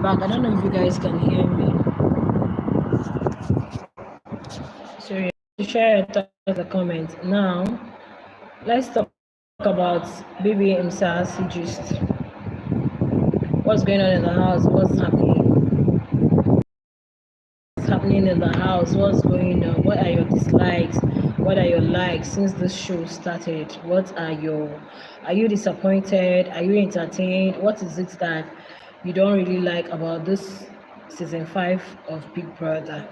back. I don't know if you guys can hear me. So you share your thoughts in the comments. Now, let's talk about BBMZANSI gist. What's going on in the house? What's happening in the house? What's going on? What are your dislikes? What are your likes since this show started? Are you disappointed? Are you entertained? What is it that you don't really like about this season 5 of Big Brother?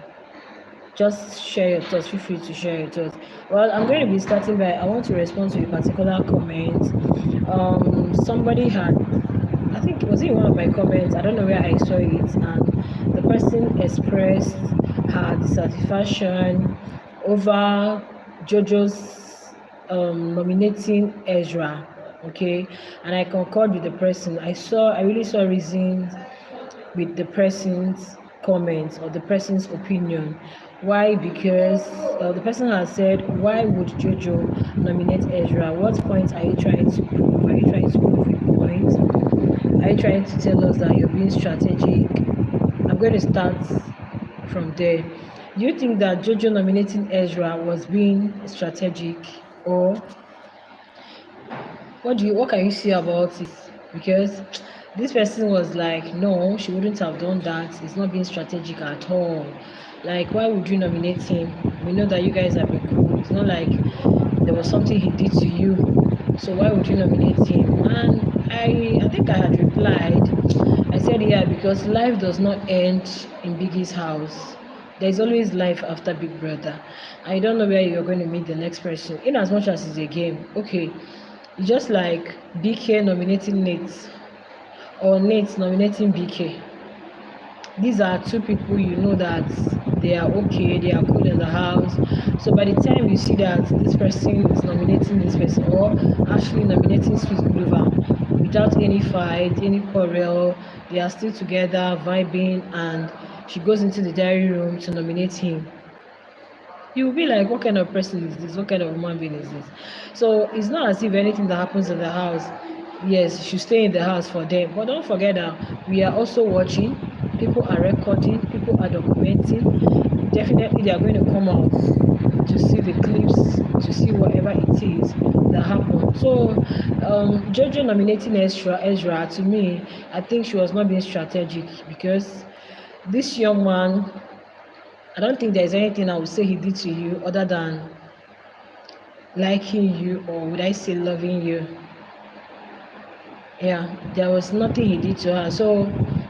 Just share your thoughts. Feel free to share your thoughts. Well, I'm going to be starting by, I want to respond to a particular comment. Somebody had, I think, was it one of my comments? I don't know where I saw it, and the person expressed her dissatisfaction over JoJo's nominating Ezra. Okay, and I concurred with the person. I really saw reasons with the person's comments or the person's opinion. Why? Because the person has said, why would Jojo nominate Ezra? What point are you trying to prove? Are you trying to prove a point? Are you trying to tell us that you're being strategic? I'm going to start from there. Do you think that Jojo nominating Ezra was being strategic, or what can you say about it? Because this person was like, no, she wouldn't have done that. It's not being strategic at all. Like, why would you nominate him? We know that you guys have been cool. It's not like there was something he did to you. So why would you nominate him? And I think I had replied. I said, yeah, because life does not end in Biggie's house. There's always life after Big Brother. I don't know where you're going to meet the next person. In as much as it's a game, okay. Just like BK nominating Nate or Nate nominating BK. These are two people you know that they are okay, they are cool in the house. So by the time you see that this person is nominating this person or actually nominating Sweet Clover without any fight, any quarrel, they are still together, vibing, and she goes into the diary room to nominate him. You will be like, what kind of person is this? What kind of human being is this? So it's not as if anything that happens in the house, yes, you should stay in the house for them. But don't forget that we are also watching, people are recording, people are documenting. Definitely they are going to come out to see the clips, to see whatever it is that happened. So Jojo nominating Ezra, to me, I think she was not being strategic, because this young man, I don't think there's anything I would say he did to you other than liking you, or would I say loving you. Yeah, there was nothing he did to her. So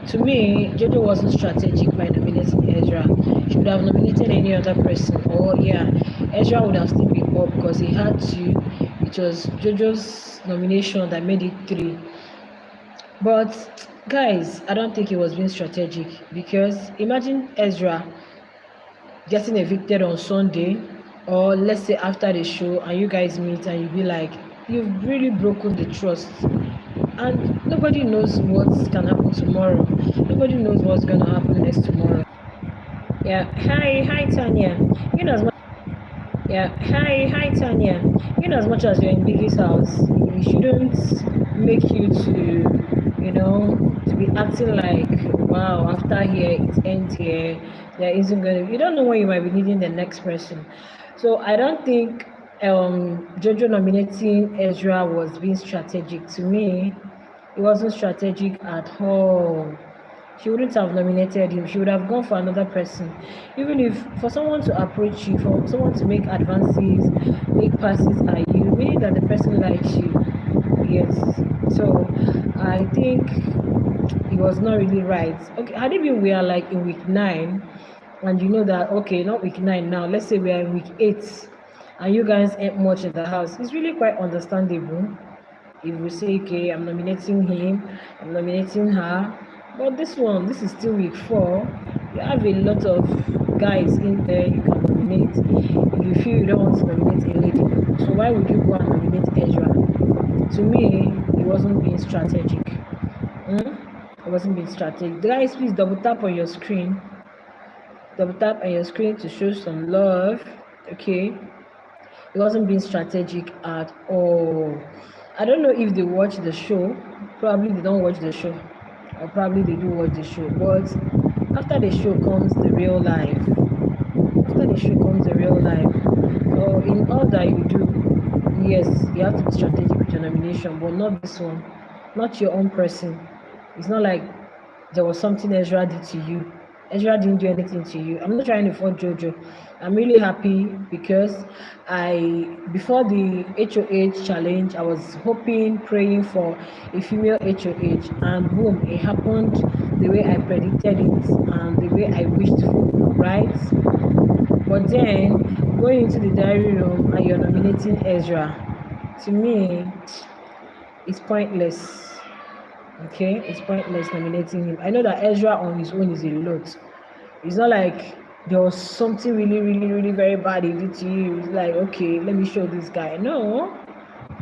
to me, Jojo wasn't strategic by nominating Ezra. She would have nominated any other person, or yeah, Ezra would have still been up because he had to. It was Jojo's nomination that made it 3. But guys, I don't think he was being strategic, because imagine Ezra getting evicted on Sunday, or let's say after the show, and you guys meet and you be like, you've really broken the trust, and nobody knows what can happen tomorrow. Nobody knows what's going to happen next tomorrow. Yeah, hi Tanya. You know as much Yeah, hi Tanya. You know, as much as you're in Biggie's house, it shouldn't make you to be acting like, wow, after here, it ends here. There isn't going to, you don't know when you might be needing the next person. So I don't think Jojo nominating Ezra was being strategic. To me, it wasn't strategic at all. She wouldn't have nominated him. She would have gone for another person. Even if for someone to approach you, for someone to make advances, make passes at you, meaning that the person likes you. Yes. So I think it was not really right. Okay, had it been we are like in week 9, and you know that, okay, not week 9 now, let's say we are in week 8, and you guys ain't much in the house, it's really quite understandable if we say, okay, I'm nominating him, I'm nominating her. But this is still week 4. You have a lot of guys in there you can nominate. If you feel you don't want to nominate a lady, so why would you go and nominate Ezra? To me, it wasn't being strategic. It wasn't being strategic. Guys, please double tap on your screen. Double tap on your screen to show some love. Okay. It wasn't being strategic at all. I don't know if they watch the show. Probably they don't watch the show. or probably they do watch the show. But after the show comes the real life. After the show comes the real life. So in all that you do, yes, you have to be strategic with your nomination, but not this one, not your own person. It's not like there was something Ezra did to you. Ezra didn't do anything to you. I'm not trying to fault Jojo. I'm really happy because before the HOH challenge, I was hoping, praying for a female HOH, and boom, it happened the way I predicted it and the way I wished for, right? But then going into the diary room and you're nominating Ezra, to me, it's pointless. Okay, it's pointless nominating him. I know that Ezra on his own is a lot. It's not like there was something really, really, really very bad he did to you. It's like, okay, let me show this guy. No,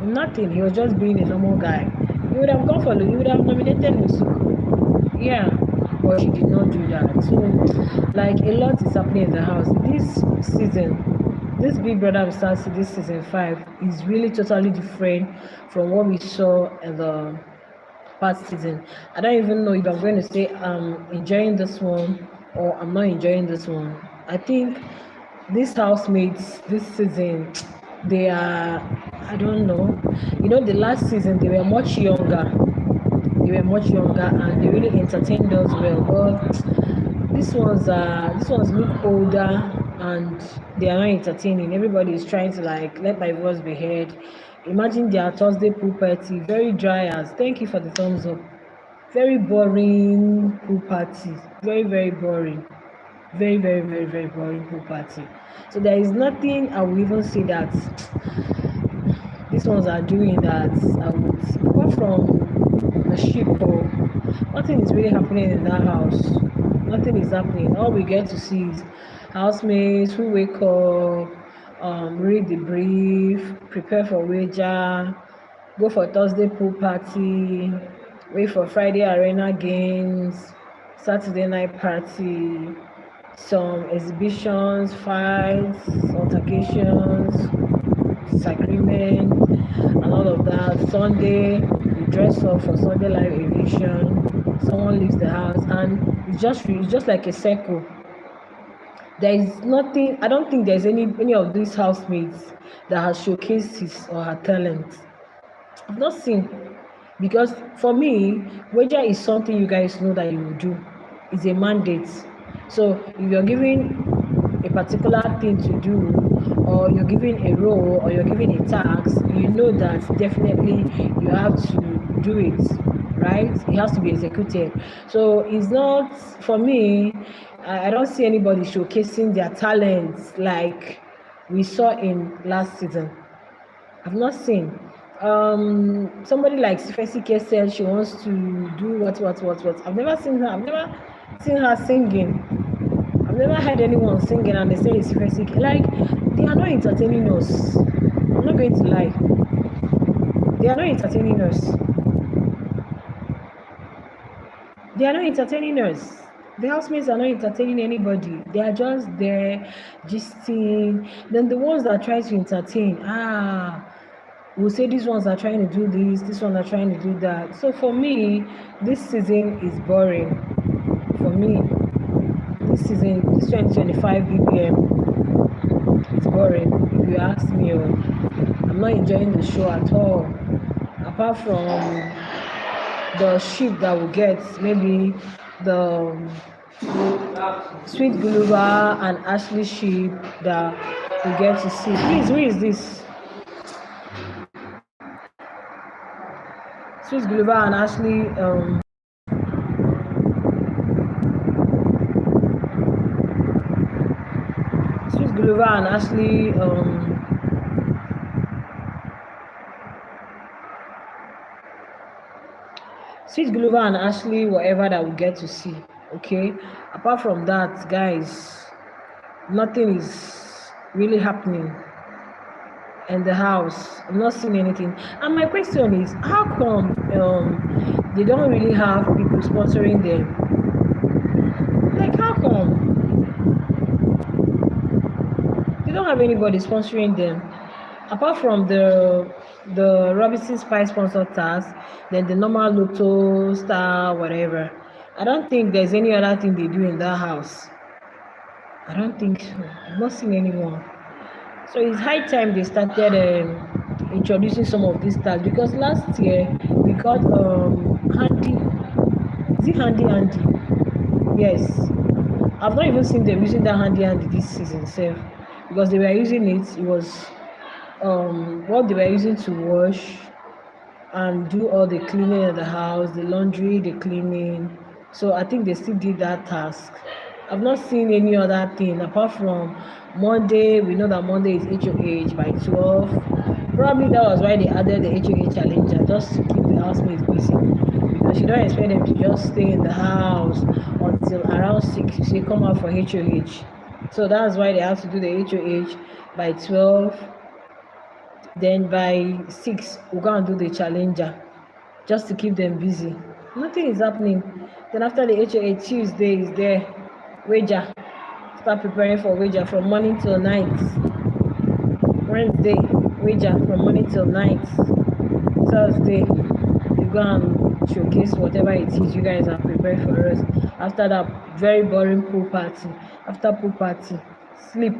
nothing. He was just being a normal guy. You would have gone for you would have nominated Lusuku. Yeah, but she did not do that. So, like, a lot is happening in the house. This season, this Big Brother BBMZANSI, this season 5, is really totally different from what we saw in the past season. I don't even know if I'm going to say I'm enjoying this one or I'm not enjoying this one. I think these housemates this season, they are, I don't know. You know, the last season they were much younger. And they really entertained us well. But these ones look older and they are not entertaining. Everybody is trying to like let my voice be heard. Imagine their Thursday pool party, very dry as. Thank you for the thumbs up. Very boring pool party. Very, very boring. Very, very, very, very boring pool party. So there is nothing I will even say that these ones are doing that I would, apart from the sheep, or nothing is really happening in that house. Nothing is happening. All we get to see is housemates who wake up, read the brief, prepare for wager, go for Thursday pool party, wait for Friday arena games, Saturday night party, some exhibitions, fights, altercations, disagreement, and all of that. Sunday, you dress up for Sunday live eviction, someone leaves the house, and it's just like a circle. There is nothing. I don't think there's any of these housemates that has showcased his or her talent. I've not seen, because for me, wager is something you guys know that you will do. It's a mandate. So if you're given a particular thing to do, or you're given a role, or you're given a task, you know that definitely you have to do it, right? It has to be executed. So it's not, for me, I don't see anybody showcasing their talents like we saw in last season. I've not seen. Somebody like Sifesike said she wants to do what. I've never seen her. I've never seen her singing. I've never heard anyone singing and they say it's Sifesike. Like, they are not entertaining us. I'm not going to lie. They are not entertaining us. They are not entertaining us. The housemates are not entertaining anybody. They are just there, gisting. Then the ones that try to entertain, we'll say these ones are trying to do this ones are trying to do that. So for me, this season is boring. For me, this season, this 2025 BBM, it's boring. If you ask me, I'm not enjoying the show at all. Apart from the ship that we get, maybe the Sweet Guluba and Ashley ship that we get to see. Please, who is this? Sweet Guluba and Ashley. Sweet Guluba and Ashley. Sweet Guluba and Ashley, whatever that we get to see. Okay. Apart from that, guys, nothing is really happening in the house. I'm not seeing anything. And my question is, how come they don't really have people sponsoring them? Like, how come they don't have anybody sponsoring them? apart from the Robinson Spice sponsor task, then the normal Lotto Star whatever, I don't think there's any other thing they do in that house. I don't think so. I've not seen anyone. So it's high time they started introducing some of these tasks, because last year we got handy. Is it handy? Yes. I've not even seen them using that handy this season itself, because they were using it. It was what they were using to wash and do all the cleaning of the house, the laundry, the cleaning. So I think they still did that task. I've not seen any other thing apart from Monday. We know that Monday is HOH by 12. Probably that was why they added the HOH challenger, just to keep the housemates busy. Because you don't expect them to just stay in the house until around 6. You say come out for HOH. So that's why they have to do the HOH by 12. Then by 6, we're going to do the challenger, just to keep them busy. Nothing is happening. Then after the HOA, Tuesday is there. Wager. Start preparing for wager from morning till night. Wednesday, wager from morning till night. Thursday, you go and showcase whatever it is you guys are prepared for us. After that, very boring pool party. After pool party, sleep.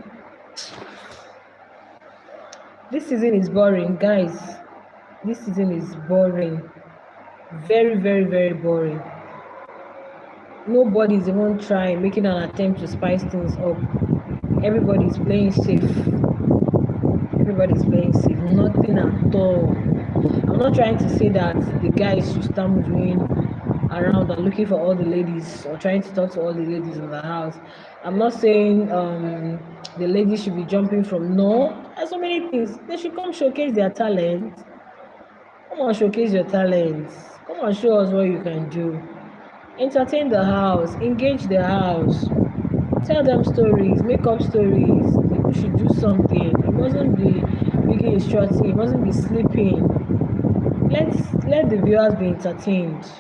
This season is boring, guys. This season is boring. Very, very, very boring. Nobody is even trying, making an attempt to spice things up. Everybody is playing safe. Everybody is playing safe. Nothing at all. I'm not trying to say that the guys should start moving around and looking for all the ladies, or trying to talk to all the ladies in the house. I'm not saying the ladies should be jumping from. No, there's so many things. They should come showcase their talent. Come on, showcase your talents. Come on, show us what you can do. Entertain the house, engage the house, tell them stories, make up stories. People should do something. It mustn't be making instructing, it mustn't be sleeping. Let the viewers be entertained.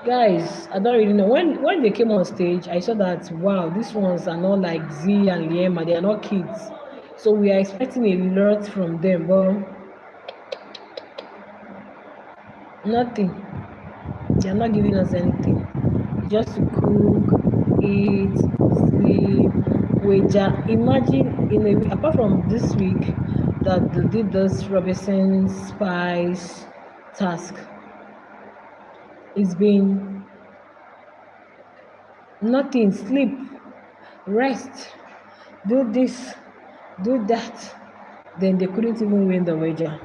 Guys, I don't really know. When they came on stage, I saw that, wow, these ones are not like Z and Liema, they are not kids. So we are expecting a lot from them, but nothing. They are not giving us anything. Just to cook, eat, sleep, wager. Imagine in a week, apart from this week, that they did this Robinson Spice task. It's been nothing. Sleep, rest, do this, do that. Then they couldn't even win the wager.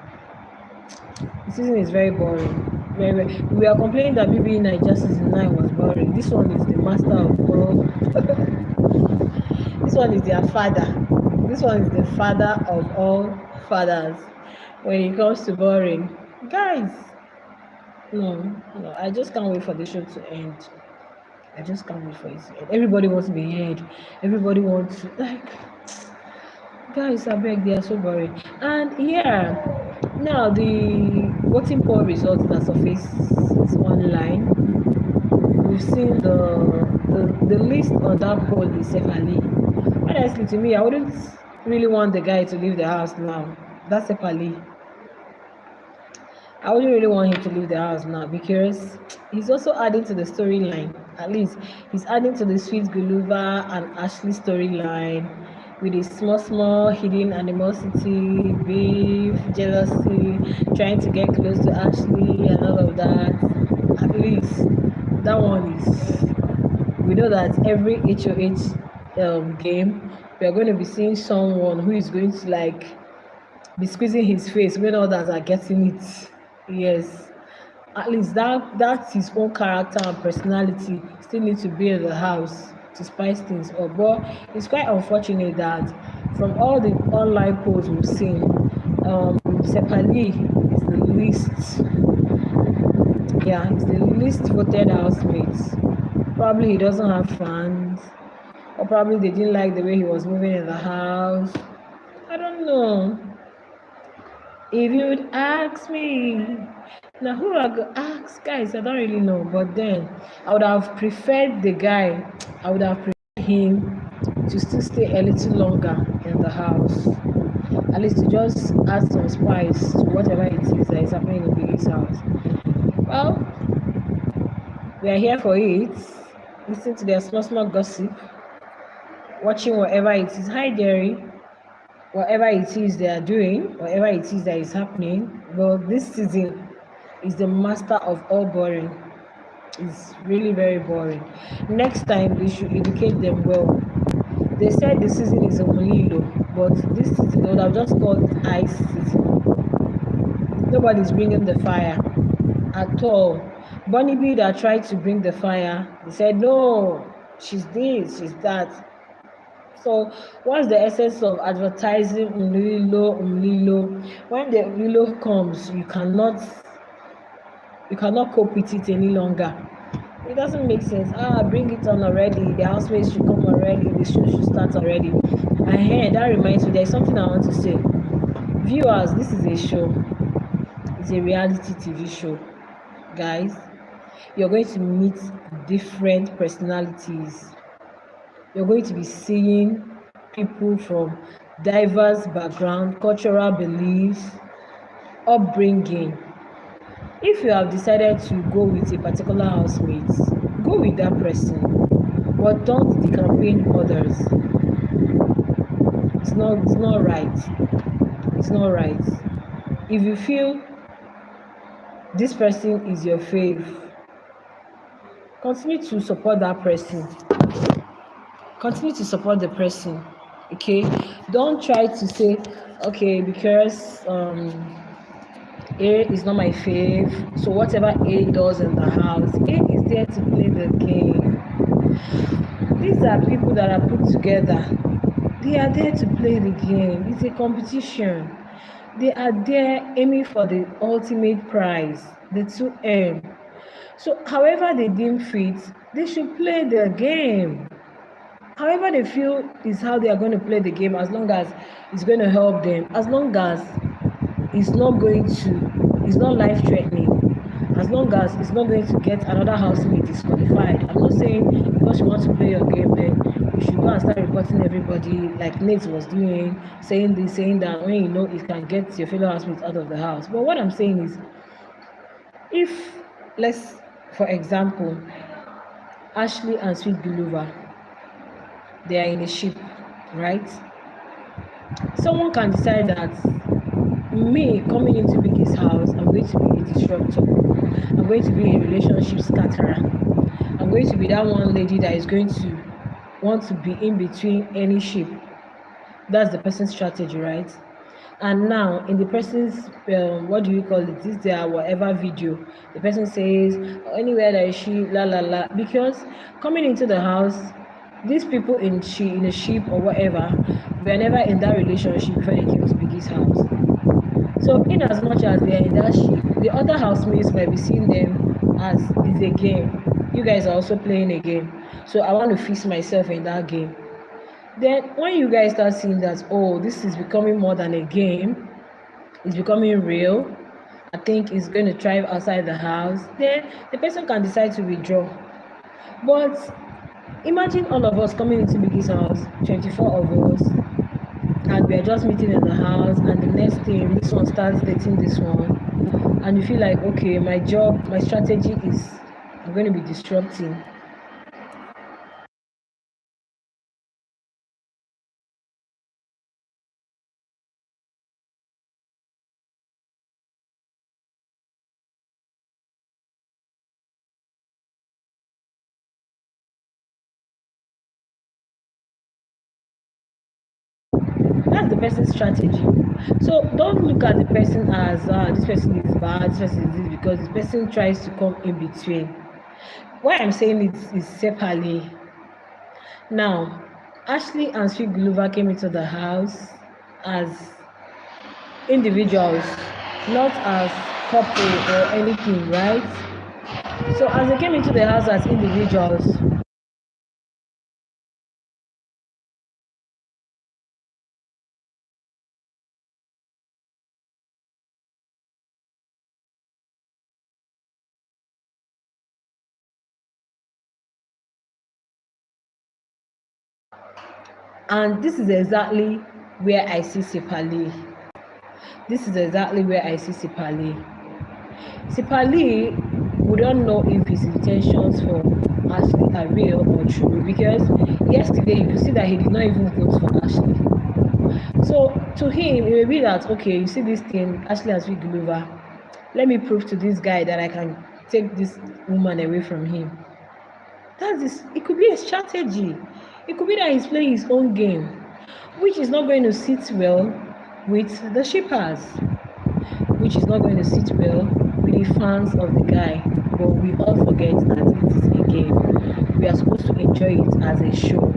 The season is very boring. Very. We are complaining that BBMZANSI season 9 was boring. This one is the master of all. This one is their father. This one is the father of all fathers when it comes to boring. Guys, no, I just can't wait for the show to end. I just can't wait for it to end. Everybody wants to be heard. Everybody wants to, like, guys, I beg, they are so boring. And yeah, now the voting poll results that surface online. We've seen the list on that poll is Sefali. Honestly, to me, I wouldn't really want the guy to leave the house now. That's Sefali. I wouldn't really want him to leave the house now, because he's also adding to the storyline. At least he's adding to the Sweet Guluva and Ashley storyline with his small hidden animosity, beef, jealousy, trying to get close to Ashley and all of that. At least that one is. We know that every HOH game, we are going to be seeing someone who is going to like be squeezing his face when others are getting it. Yes, at least that's his own character and personality still need to be in the house to spice things up. But it's quite unfortunate that from all the online polls we've seen, Sepali is the least. Yeah, he's the least voted housemate. Probably he doesn't have fans, or probably they didn't like the way he was moving in the house. I don't know. If you'd ask me, now who I go ask, guys, I don't really know. But then I would have preferred the guy. I would have preferred him to still stay a little longer in the house. at least to just add some spice to whatever it is that is happening in Biggie's house. Well, we are here for it. Listen to their small gossip, watching whatever it is. Hi, Jerry. Whatever it is they are doing, whatever it is that is happening. Well, this season is the master of all boring. It's really very boring. Next time, they should educate them well. They said the season is a Molilo, but this season they would have just called ice season. Nobody's bringing the fire at all. Bunny B that tried to bring the fire, they said, no, she's this, she's that. So what's the essence of advertising Umlilo? When the Umlilo comes, you cannot cope with it any longer. It doesn't make sense. Bring it on already. The housemates should come already. The show should start already. And that reminds me, there's something I want to say. Viewers, this is a show. It's a reality TV show. Guys, you're going to meet different personalities. You're going to be seeing people from diverse background, cultural beliefs, upbringing. If you have decided to go with a particular housemate, go with that person, but don't decampaign others. It's not right. It's not right. If you feel this person is your fave, continue to support that person. Continue to support the person. Okay? Don't try to say, okay, because A is not my fave, so whatever A does in the house, A is there to play the game. These are people that are put together. They are there to play the game. It's a competition. They are there aiming for the ultimate prize, the 2M. So however they deem fit, they should play the game. However they feel is how they are going to play the game, as long as it's going to help them, as long as it's not life-threatening, as long as it's not going to get another housemate disqualified. I'm not saying because you want to play your game, then you should go and start reporting everybody like Nate was doing, saying this, saying that, when you know it can get your fellow housemates out of the house. But what I'm saying is, if, let's, for example, Ashley and Sweet Guluva, they are in a ship, right? Someone can decide that me coming into Biggie's house, I'm going to be a disruptor. I'm going to be a relationship scatterer. I'm going to be that one lady that is going to want to be in between any ship. That's the person's strategy, right? And now, in the person's, what do you call it? This their whatever video, the person says, oh, anywhere that is she, la la la. Because coming into the house, these people in a ship or whatever, were never in that relationship before they came to Biggie's house. So in as much as they are in that ship, the other housemates might be seeing them as it's a game. You guys are also playing a game. So I want to fix myself in that game. Then when you guys start seeing that, oh, this is becoming more than a game, it's becoming real, I think it's going to thrive outside the house, then the person can decide to withdraw. But imagine all of us coming into Biggie's house, 24 of us, and we are just meeting in the house, and the next thing, this one starts dating this one, and you feel like, okay, my strategy is, I'm going to be disrupting. That's the person's strategy. So don't look at the person as this person is bad, this person is this, because this person tries to come in between. Why I'm saying it is separately. Now, Ashley and Sweet Glover came into the house as individuals, not as couple or anything, right? So as they came into the house as individuals, and this is exactly where I see Sipali. This is exactly where I see Sipali. Sipali, we don't know if his intentions for Ashley are real or true, because yesterday you could see that he did not even vote for Ashley. So to him, it may be that, okay, you see this thing, Ashley has been over. Let me prove to this guy that I can take this woman away from him. That's this. It could be a strategy. It could be that he's playing his own game, which is not going to sit well with the shippers, which is not going to sit well with the fans of the guy. But we all forget that it is a game. We are supposed to enjoy it as a show.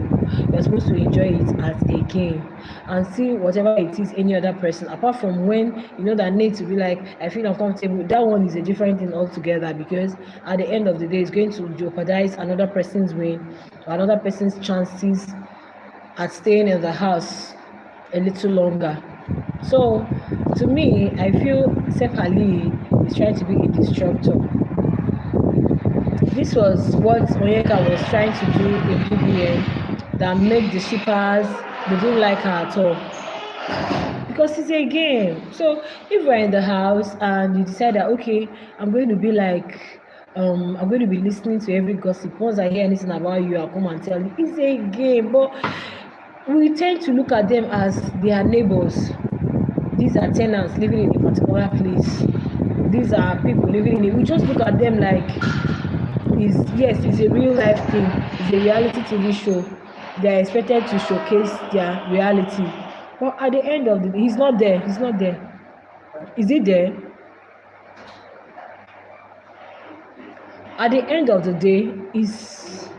We are supposed to enjoy it as a game and see whatever it is any other person, apart from when you know that need to be like, I feel uncomfortable. That one is a different thing altogether, because at the end of the day, it's going to jeopardize another person's win or another person's chances at staying in the house a little longer. So to me, I feel Sef Ali is trying to be a disruptor. This was what Onyeka was trying to do in BBM that made the shippers, they didn't like her at all. Because it's a game. So if we're in the house and you decide that, okay, I'm going to be like, I'm going to be listening to every gossip. Once I hear anything about you, I'll come and tell you. It's a game. But we tend to look at them as their neighbors. These are tenants living in a particular place. These are people living in it. We just look at them like, it's a real life thing. It's a reality TV show. They are expected to showcase their reality. But at the end of the day, he's not there. He's not there. Is he there? At the end of the day, it's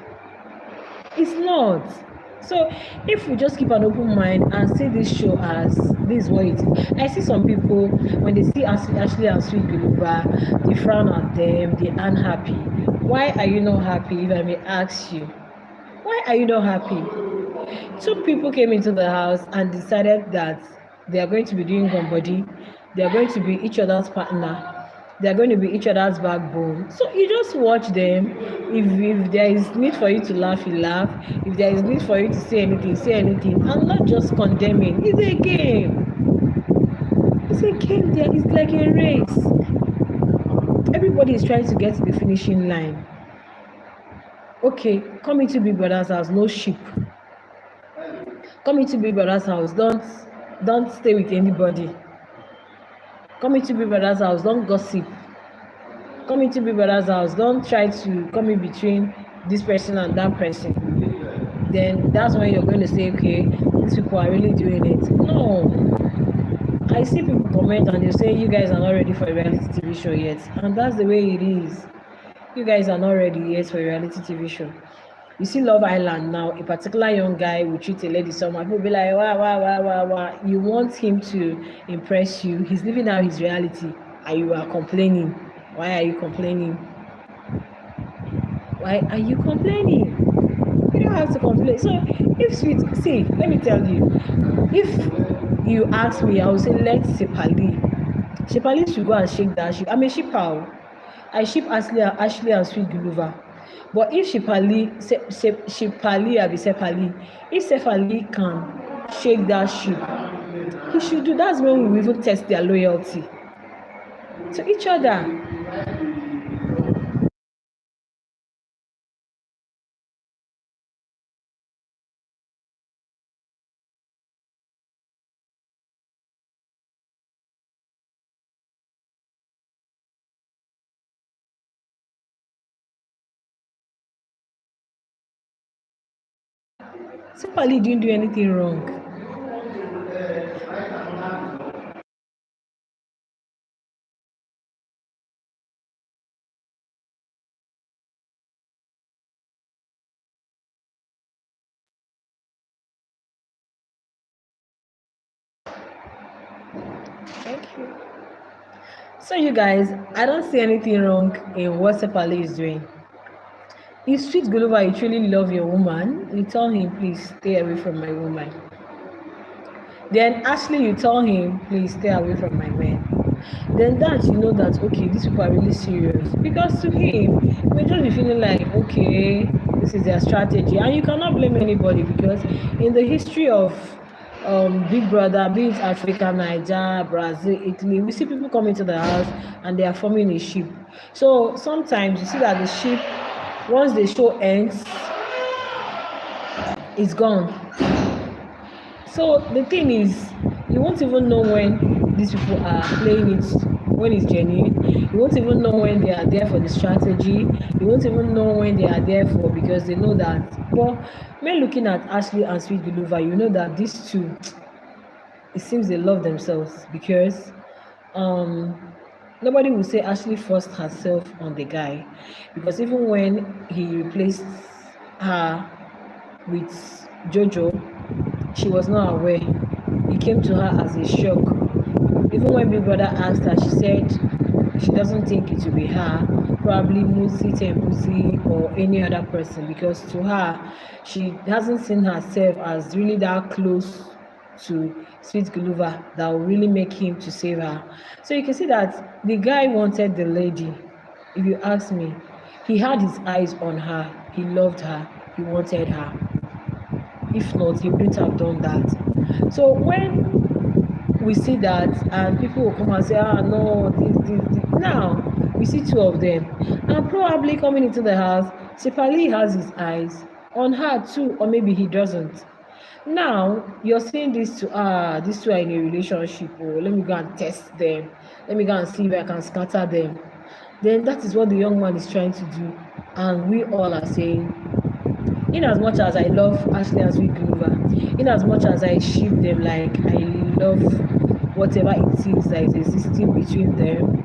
not. So if we just keep an open mind and see this show as this is what it is. I see some people, when they see Ashley and Sweet Guluba, they frown at them, they aren't happy. Why are you not happy, if I may ask you? Why are you not happy? Two people came into the house and decided that they are going to be doing gambody, they are going to be each other's partner, they are going to be each other's backbone. So you just watch them. If there is need for you to laugh, you laugh. If there is need for you to say anything, and not just condemning. It's a game. It's a game. It's like a race. Everybody is trying to get to the finishing line. Okay, come into Big Brother's house, no sheep. Come into Big Brother's house, don't stay with anybody. Come into Big Brother's house, don't gossip. Come into Big Brother's house, don't try to come in between this person and that person. Then that's when you're going to say, okay, these people are really doing it. No. I see people comment and they say, you guys are not ready for a reality TV show yet. And that's the way it is. You guys are not ready yet for a reality TV show. You see Love Island now, a particular young guy will treat a lady somehow. People will be like, wow. You want him to impress you. He's living out his reality and you are complaining. Why are you complaining? Why are you complaining? You don't have to complain. So let me tell you, if you ask me, I will say, let Sepali should go and shake that ship. I'm a shipper. I ship Ashley and Sweet Guluva. But if Sepali, if Sepali can shake that ship, he should do. That's when we even test their loyalty to each other. Sepali didn't do anything wrong. Thank you. So you guys, I don't see anything wrong in what Sepali is doing. If Sweet Guluva, you truly love your woman, you tell him, please stay away from my woman. Then Ashley, you tell him, please stay away from my man. Then that you know that, okay, these people are really serious. Because to him, he may just be feeling like, okay, this is their strategy. And you cannot blame anybody, because in the history of Big Brother, be it Africa, Niger, Brazil, Italy, we see people come into the house and they are forming a ship. So sometimes you see that the ship, once the show ends, it's gone. So the thing is, you won't even know when these people are playing it, when it's genuine. You won't even know when they are there for the strategy. You won't even know when they are there for, because they know that. But when looking at Ashley and Sweet Beluva, you know that these two, it seems they love themselves, because nobody will say Ashley forced herself on the guy, because even when he replaced her with Jojo, she was not aware. It came to her as a shock. Even when Big Brother asked her, she said she doesn't think it will be her, probably Musi Tembusi or any other person, because to her, she hasn't seen herself as really that close to Sweet Guluva that will really make him to save her. So you can see that the guy wanted the lady. If you ask me, he had his eyes on her. He loved her. He wanted her. If not, he wouldn't have done that. So when we see that, and people will come and say, no, this. Now we see two of them, and probably coming into the house, Sipali has his eyes on her too, or maybe he doesn't. Now you're saying this to these two are in a relationship. Oh, let me go and test them. Let me go and see if I can scatter them. Then that is what the young man is trying to do, and we all are saying, in as much as I love Ashley and Sweet Glover, in as much as I ship them, like I love whatever it is that is existing between them,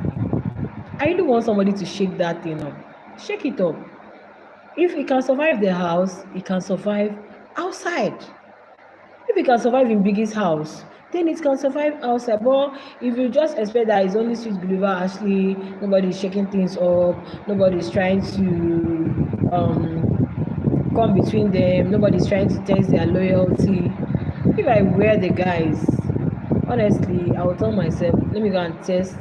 I really want somebody to shake that thing up. Shake it up. If it can survive the house, it can survive outside. If it can survive in Biggie's house, then it can survive outside. But if you just expect that it's only Sweet Glover, Ashley, nobody's shaking things up, nobody's trying to come between them, nobody's trying to test their loyalty. If I were the guys, honestly, I would tell myself, let me go and test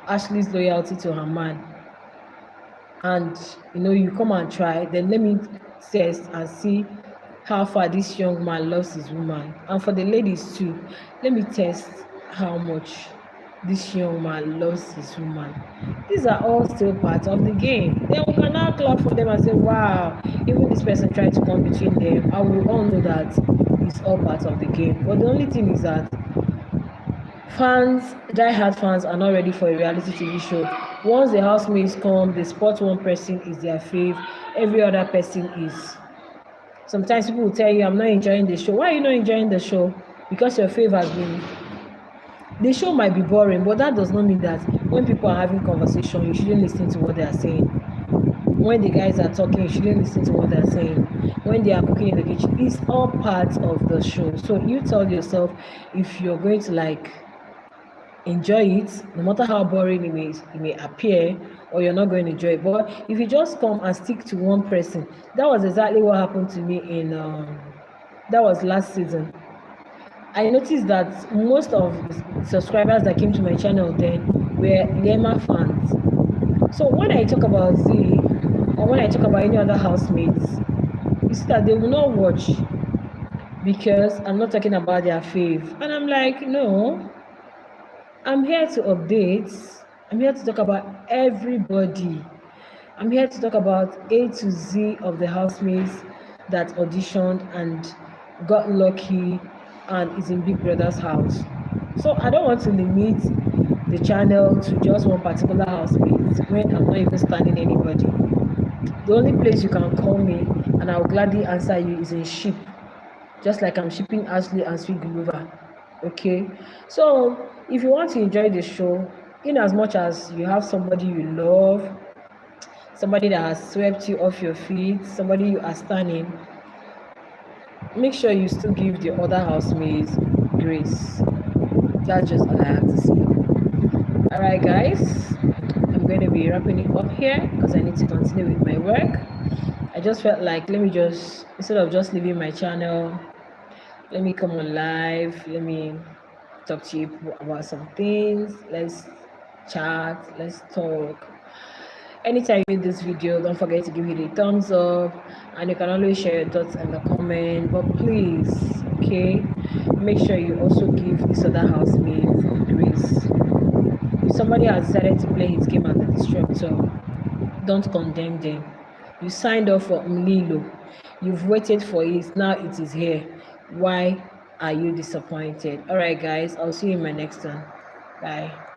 Ashley's loyalty to her man. And you come and try, then let me test and see how far this young man loves his woman. And for the ladies too, let me test how much this young man loves his woman. These are all still part of the game. Then we can now clap for them and say, wow, even this person tried to come between them. I will all know that it's all part of the game. But the only thing is that die-hard fans are not ready for a reality TV show. Once the housemates come, the spot one person is their fave, every other person is. Sometimes people will tell you, I'm not enjoying the show. Why are you not enjoying the show? Because your fave has been. The show might be boring, but that does not mean that when people are having conversation, you shouldn't listen to what they are saying. When the guys are talking, you shouldn't listen to what they are saying. When they are cooking in the kitchen, it's all part of the show. So you tell yourself if you're going to enjoy it, no matter how boring it may appear, or you're not going to enjoy it. But if you just come and stick to one person, that was exactly what happened to me that was last season. I noticed that most of the subscribers that came to my channel then were Lema fans. So when I talk about Z, or when I talk about any other housemates, you see that they will not watch, because I'm not talking about their fave. And I'm like, no, I'm here to update. I'm here to talk about everybody. I'm here to talk about A to Z of the housemates that auditioned and got lucky and is in Big Brother's house. So I don't want to limit the channel to just one particular housemate when I'm not even standing anybody. The only place you can call me and I will gladly answer you is in ship, just like I'm shipping Ashley and Sweet Glover. Okay, so if you want to enjoy the show, in as much as you have somebody you love, somebody that has swept you off your feet, somebody you are standing, make sure you still give the other housemates grace. That's just all I have to say. Alright guys, I'm going to be wrapping it up here because I need to continue with my work. I just felt like, let me just, instead of just leaving my channel, let me come on live, let me talk to you about some things, let's chat, let's talk. Anytime you make this video, don't forget to give it a thumbs up, and you can always share your thoughts in the comment. But please, okay, okay, make sure you also give this other housemate grace. If somebody has decided to play his game as a disruptor, don't condemn them. You signed up for Mlilo. You've waited for it. Now it is here. Why are you disappointed? All right, guys. I'll see you in my next one. Bye.